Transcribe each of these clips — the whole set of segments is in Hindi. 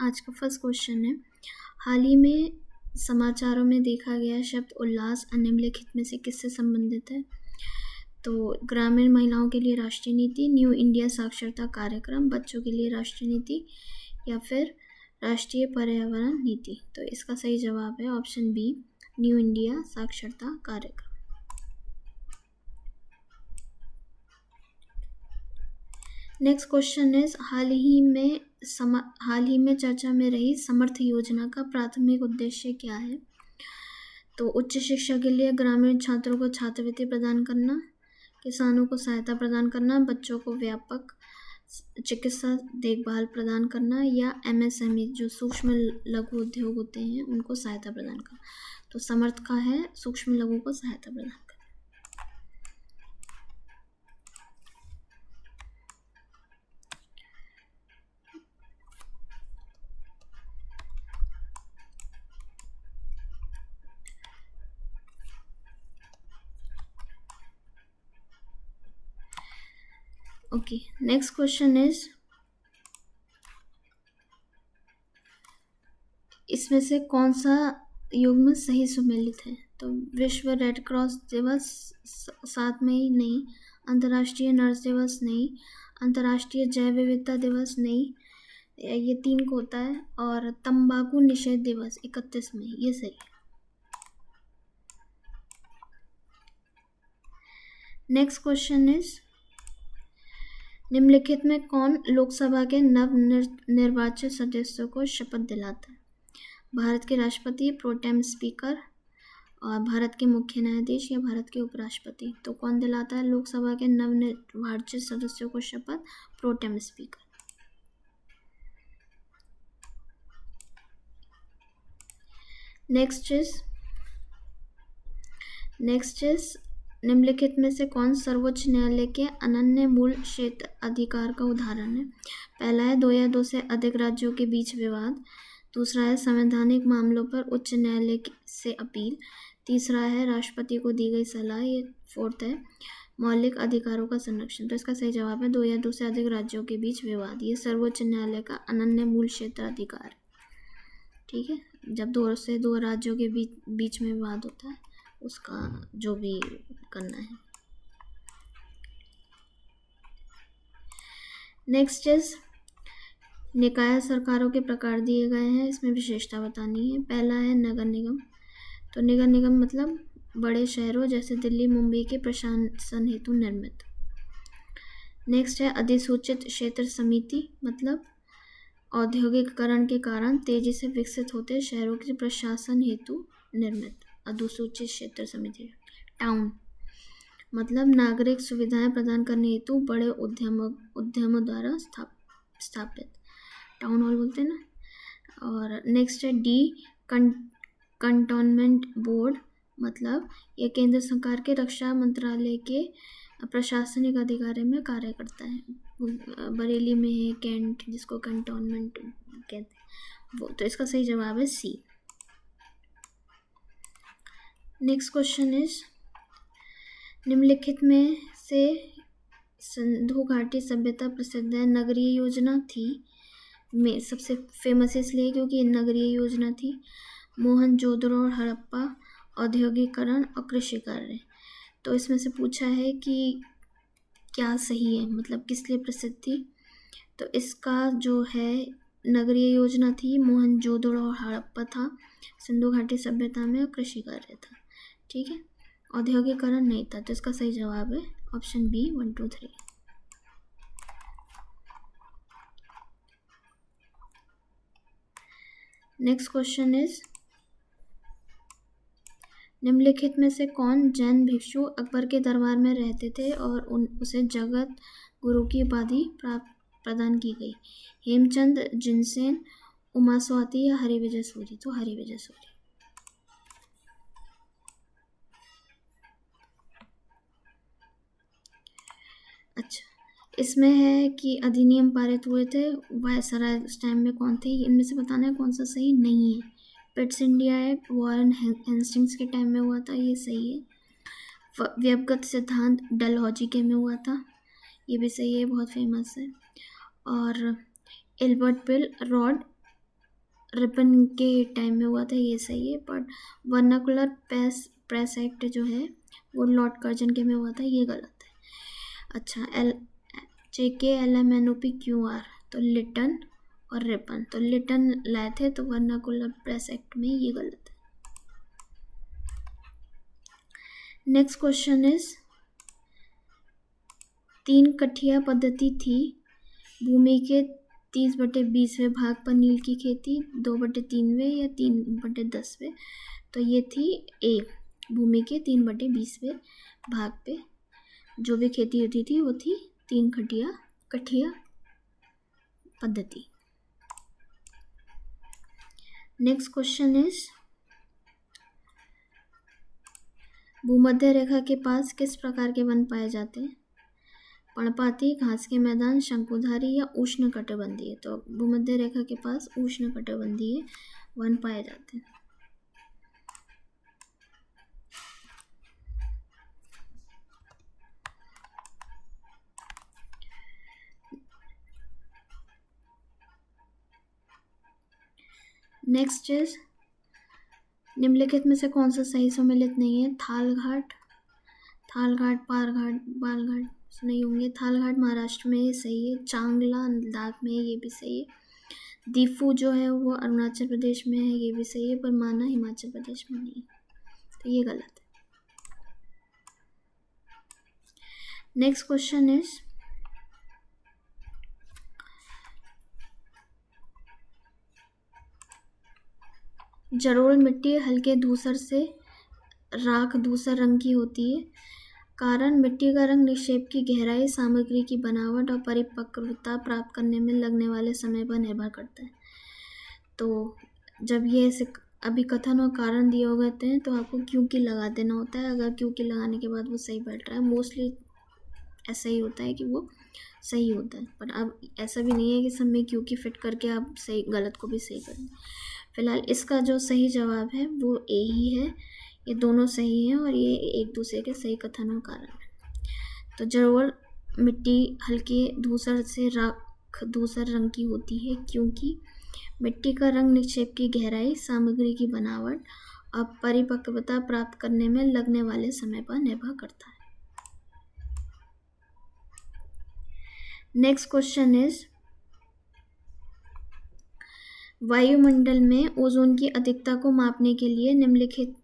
आज का फर्स्ट क्वेश्चन है, हाल ही में समाचारों में देखा गया शब्द उल्लास निम्नलिखित में से किससे संबंधित है? तो ग्रामीण महिलाओं के लिए राष्ट्रीय नीति, न्यू इंडिया साक्षरता कार्यक्रम, बच्चों के लिए राष्ट्रीय नीति या फिर राष्ट्रीय पर्यावरण नीति। तो इसका सही जवाब है ऑप्शन बी, न्यू इंडिया साक्षरता कार्यक्रम। नेक्स्ट क्वेश्चन इज, हाल ही में चर्चा में रही समर्थ योजना का प्राथमिक उद्देश्य क्या है? तो उच्च शिक्षा के लिए ग्रामीण छात्रों को छात्रवृत्ति प्रदान करना, किसानों को सहायता प्रदान करना, बच्चों को व्यापक चिकित्सा देखभाल प्रदान करना या एमएसएमई जो सूक्ष्म लघु उद्योग होते हैं उनको सहायता प्रदान करना। तो समर्थ का है सूक्ष्म लघु को सहायता प्रदान करना। ओके, नेक्स्ट क्वेश्चन इज, इसमें से कौन सा युग्म सही सुमेलित है? तो विश्व रेड क्रॉस दिवस 7 मई नहीं, अंतर्राष्ट्रीय नर्स दिवस नहीं, अंतर्राष्ट्रीय जैव विविधता दिवस नहीं, ये 3 को होता है, और तंबाकू निषेध दिवस 31 मई, ये सही है। नेक्स्ट क्वेश्चन इज, निम्नलिखित में कौन लोकसभा के नव निर्वाचित सदस्यों को शपथ दिलाता है? भारत के राष्ट्रपति, प्रोटेम स्पीकर, और भारत के मुख्य न्यायाधीश या भारत के उपराष्ट्रपति। तो कौन दिलाता है लोकसभा के नव निर्वाचित सदस्यों को शपथ? Pro tem speaker. नेक्स्ट इज निम्नलिखित में से कौन सर्वोच्च न्यायालय के अनन्य मूल क्षेत्र अधिकार का उदाहरण है? पहला है 2 या 2 से अधिक राज्यों के बीच विवाद, दूसरा है संवैधानिक मामलों पर उच्च न्यायालय से अपील, तीसरा है राष्ट्रपति को दी गई सलाह, ये 4th है मौलिक अधिकारों का संरक्षण। तो इसका सही जवाब है 2 या 2 से अधिक राज्यों के बीच विवाद, ये सर्वोच्च न्यायालय का अनन्य मूल क्षेत्र अधिकार। ठीक है, जब 2 से 2 राज्यों के बीच में विवाद होता है उसका जो भी करना है। नेक्स्ट इज, निकाय सरकारों के प्रकार दिए गए हैं, इसमें विशेषता बतानी है। पहला है नगर निगम। तो नगर निगम मतलब बड़े शहरों जैसे दिल्ली, मुंबई के प्रशासन हेतु निर्मित। नेक्स्ट है अधिसूचित क्षेत्र समिति, मतलब औद्योगिकरण के कारण तेजी से विकसित होते शहरों के प्रशासन हेतु निर्मित अधिसूचित क्षेत्र समिति। टाउन मतलब नागरिक सुविधाएं प्रदान करने हेतु बड़े उद्यमों द्वारा स्थापित, टाउन हॉल बोलते हैं ना। और नेक्स्ट है डी, कंटोनमेंट बोर्ड, मतलब ये केंद्र सरकार के रक्षा मंत्रालय के प्रशासनिक अधिकारी में कार्य करता है। बरेली में है कैंट, जिसको कंटोनमेंट कहते हैं वो। तो इसका सही जवाब है सी। नेक्स्ट क्वेश्चन इज, निम्नलिखित में से सिंधु घाटी सभ्यता प्रसिद्ध है नगरीय योजना थी में सबसे फेमस इसलिए क्योंकि नगरीय योजना थी। मोहनजोदड़ो और हड़प्पा, औद्योगिकरण और कृषि कार्य। तो इसमें से पूछा है कि क्या सही है, मतलब किस लिए प्रसिद्ध थी? तो इसका जो है नगरीय योजना थी, मोहनजोदड़ो और हड़प्पा था, सिंधु घाटी सभ्यता में, और कृषि कार्य था। ठीक है, औद्योगिकरण नहीं था। तो इसका सही जवाब है option B 1, 2, 3। Next question is, निम्नलिखित में से कौन जैन भिक्षु अकबर के दरबार में रहते थे और उसे जगत गुरु की उपाधि प्रदान की गई? हेमचंद, जिनसेन, उमा स्वाति या हरिविजय सूरी? तो हरिविजय सूरी। अच्छा, इसमें है कि अधिनियम पारित हुए थे वायसराय उस टाइम में कौन थे? इनमें से बताना है कौन सा सही नहीं है। Pitt's India act Warren Hastings के टाइम में हुआ था, ये सही है। व्यवगत सिद्धांत डलहौजी के में हुआ था, ये भी सही है, बहुत फेमस है। और एल्बर्ट बिल रॉड रिपन के टाइम में हुआ था, ये सही है, बट वर्नाकुलर प्रेस एक्ट जो है वो लॉर्ड कर्जन के में हुआ था, ये गलत है। अच्छा, JKLMNOPQR, तो लिटन और रिपन, तो लिटन लाए थे तो वर्नाकुलर प्रेस एक्ट में, ये गलत है। नेक्स्ट क्वेश्चन इज 3 कठिया पद्धति थी भूमि के 30/20वें भाग पर नील की खेती, 2/3वें या 3/10वें, तो ये थी ए, भूमि के 3/20वें भाग पे जो भी खेती होती थी वो थी 3 कठिया पद्धति। नेक्स्ट क्वेश्चन इज भूमध्य रेखा के पास किस प्रकार के वन पाए जाते हैं? पर्णपाती, घास के मैदान, शंकुधारी या उष्णकटिबंधीय, तो भूमध्य रेखा के पास उष्णकटिबंधीय वन पाए जाते हैं। नेक्स्ट इज निम्नलिखित में से कौन सा सही सम्मिलित नहीं है? थालघाट, पारघाट, बालघाट नहीं होंगे। थालघाट महाराष्ट्र में, ये सही है। चांगला लद्दाख में, ये भी सही है। दीफू जो है वो अरुणाचल प्रदेश में है, ये भी सही है, पर माना हिमाचल प्रदेश में नहीं, तो ये गलत है। नेक्स्ट क्वेश्चन इज जलोढ़ मिट्टी हल्के धूसर से राख धूसर रंग की होती है। कारण मिट्टी का रंग निक्षेप की गहराई, सामग्री की बनावट और परिपक्वता प्राप्त करने में लगने वाले समय पर निर्भर करता है। तो जब ये ऐसे अभी कथन और कारण दिए हो गए हैं तो आपको क्योंकि लगा देना होता है। अगर क्योंकि लगाने के बाद वो सही बैठ रहा है, मोस्टली ऐसा ही होता है कि वो सही होता है, बट अब ऐसा भी नहीं है कि सब में क्योंकि फिट करके आप सही गलत को भी सही करें। फिलहाल इसका जो सही जवाब है वो ए ही है। ये दोनों सही हैं और ये एक दूसरे के सही कथन और कारण है। तो जलोढ़ मिट्टी हल्के धूसर से राख धूसर रंग की होती है क्योंकि मिट्टी का रंग निक्षेप की गहराई, सामग्री की बनावट और परिपक्वता प्राप्त करने में लगने वाले समय पर निर्भर करता है। नेक्स्ट क्वेश्चन इज वायुमंडल में ओजोन की अधिकता को मापने के लिए निम्नलिखित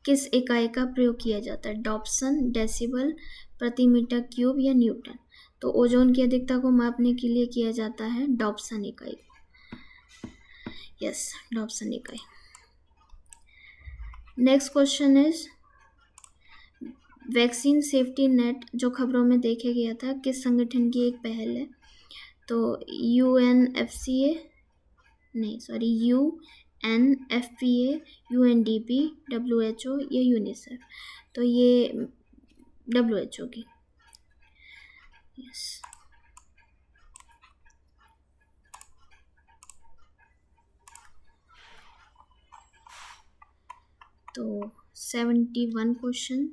किस इकाई का प्रयोग किया जाता है? डॉप्सन, डेसिबल, प्रति मीटर क्यूब या न्यूटन? तो ओजोन की अधिकता को मापने के लिए किया जाता है डॉप्सन इकाई। यस, डॉप्सन इकाई। Next question is vaccine safety net जो खबरों में देखा गया था किस संगठन की एक पहल है? तो UNFCA नहीं सॉरी UNFPA, UNDP, WHO या यूनिसेफ? तो ये WHO की। यस। तो 71 क्वेश्चन।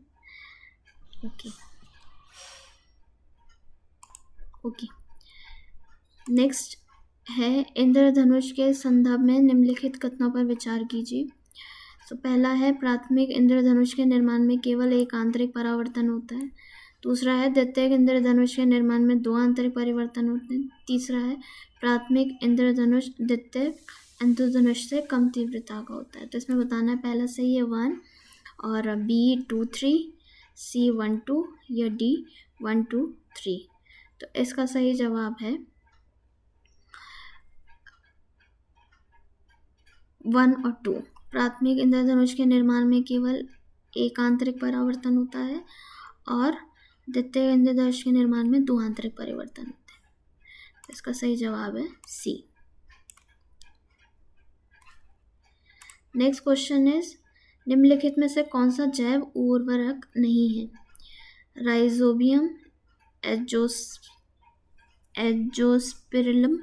ओके। नेक्स्ट है इंद्रधनुष के संदर्भ में निम्नलिखित कथनों पर विचार कीजिए। तो पहला है प्राथमिक इंद्रधनुष के निर्माण में केवल एक आंतरिक परावर्तन होता है। दूसरा है द्वितीयक इंद्रधनुष के निर्माण में 2 आंतरिक परिवर्तन होते हैं। तीसरा है प्राथमिक इंद्रधनुष द्वितीयक इंद्रधनुष से कम तीव्रता का होता है। तो इसमें बताना है पहला सही है 1 और B 2 3, C 1 2 या D 1 2 3। तो इसका सही जवाब है 1 और 2। प्राथमिक इंद्रधनुष के निर्माण में केवल एक आंतरिक परावर्तन होता है और द्वितीय इंद्रधनुष के निर्माण में 2 आंतरिक परिवर्तन होते हैं। तो इसका सही जवाब है C। नेक्स्ट क्वेश्चन इज निम्नलिखित में से कौन सा जैव उर्वरक नहीं है? राइजोबियम, एजोस्पिरिलम,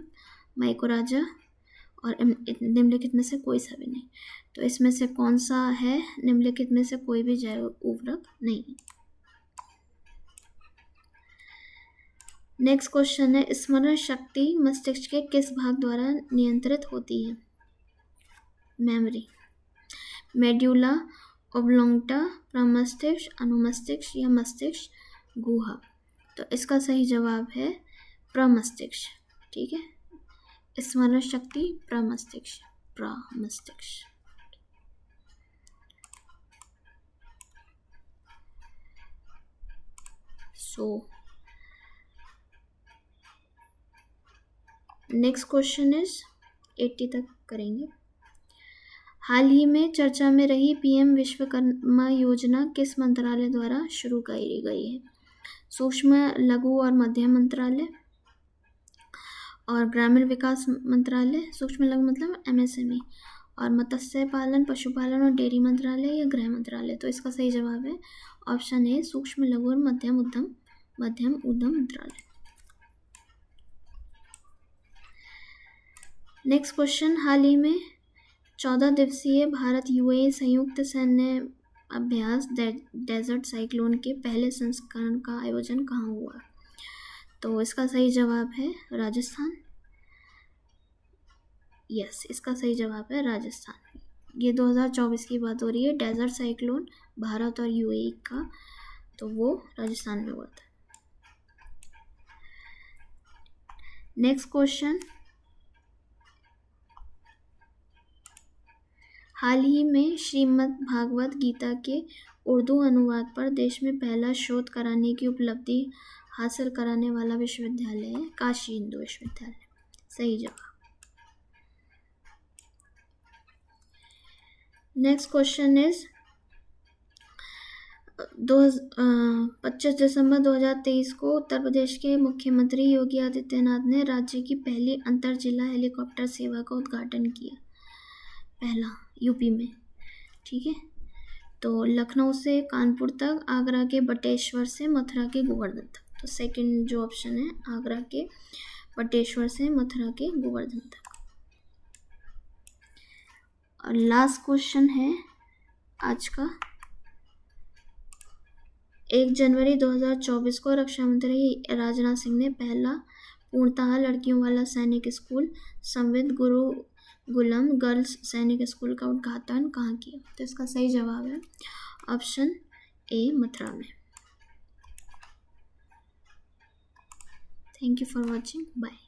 माइकोराजा और निम्नलिखित में से कोई सा भी नहीं। तो इसमें से कौन सा है? निम्नलिखित में से कोई भी जैव उर्वरक नहीं है। नेक्स्ट क्वेश्चन है स्मरण शक्ति मस्तिष्क के किस भाग द्वारा नियंत्रित होती है? मेमोरी। मेड्यूला ओब्लोंगटा, प्रमस्तिष्क, अनुमस्तिष्क या मस्तिष्क गुहा। तो इसका सही जवाब है प्रमस्तिष्क। ठीक है, स्मरण शक्ति प्रमस्तिष्क, प्रमस्तिष्क। सो नेक्स्ट क्वेश्चन इज 80 तक करेंगे। हाल ही में चर्चा में रही पीएम विश्वकर्मा योजना किस मंत्रालय द्वारा शुरू की गई है? सूक्ष्म लघु और मध्यम मंत्रालय, और ग्रामीण विकास मंत्रालय, सूक्ष्म लघु मतलब एमएसएमई, और मत्स्य पालन, पशुपालन और डेयरी मंत्रालय या गृह मंत्रालय। तो इसका सही जवाब है ऑप्शन ए, सूक्ष्म लघु और मध्यम उद्यम मंत्रालय। नेक्स्ट क्वेश्चन, हाल ही में 14 दिवसीय भारत यूएई संयुक्त सैन्य अभ्यास डेजर्ट साइक्लोन के पहले संस्करण का आयोजन कहाँ हुआ? तो इसका सही जवाब है राजस्थान। यस, इसका सही जवाब है राजस्थान। ये 2024 की बात हो रही है, डेजर्ट साइक्लोन भारत और यूएई का, तो वो राजस्थान में हुआ था। नेक्स्ट क्वेश्चन, हाल ही में श्रीमद् भागवत गीता के उर्दू अनुवाद पर देश में पहला शोध कराने की उपलब्धि हासिल कराने वाला विश्वविद्यालय है काशी हिंदू विश्वविद्यालय। सही जवाब। नेक्स्ट क्वेश्चन इज 25 दिसंबर 2023 को उत्तर प्रदेश के मुख्यमंत्री योगी आदित्यनाथ ने राज्य की पहली अंतर जिला हेलीकॉप्टर सेवा का उद्घाटन किया। पहला यूपी में। ठीक है, तो लखनऊ से कानपुर तक, आगरा के बटेश्वर से मथुरा के गोवर्धन तक। तो सेकंड जो ऑप्शन है, आगरा के बटेश्वर से मथुरा के गोवर्धन तक। और लास्ट क्वेश्चन है आज का, 1 जनवरी 2024 को रक्षा मंत्री राजनाथ सिंह ने पहला पूर्णतः लड़कियों वाला सैनिक स्कूल संविद गुरुकुलम गर्ल्स सैनिक स्कूल का उद्घाटन कहाँ किया? तो इसका सही जवाब है ऑप्शन ए, मथुरा में। Thank you for watching, bye.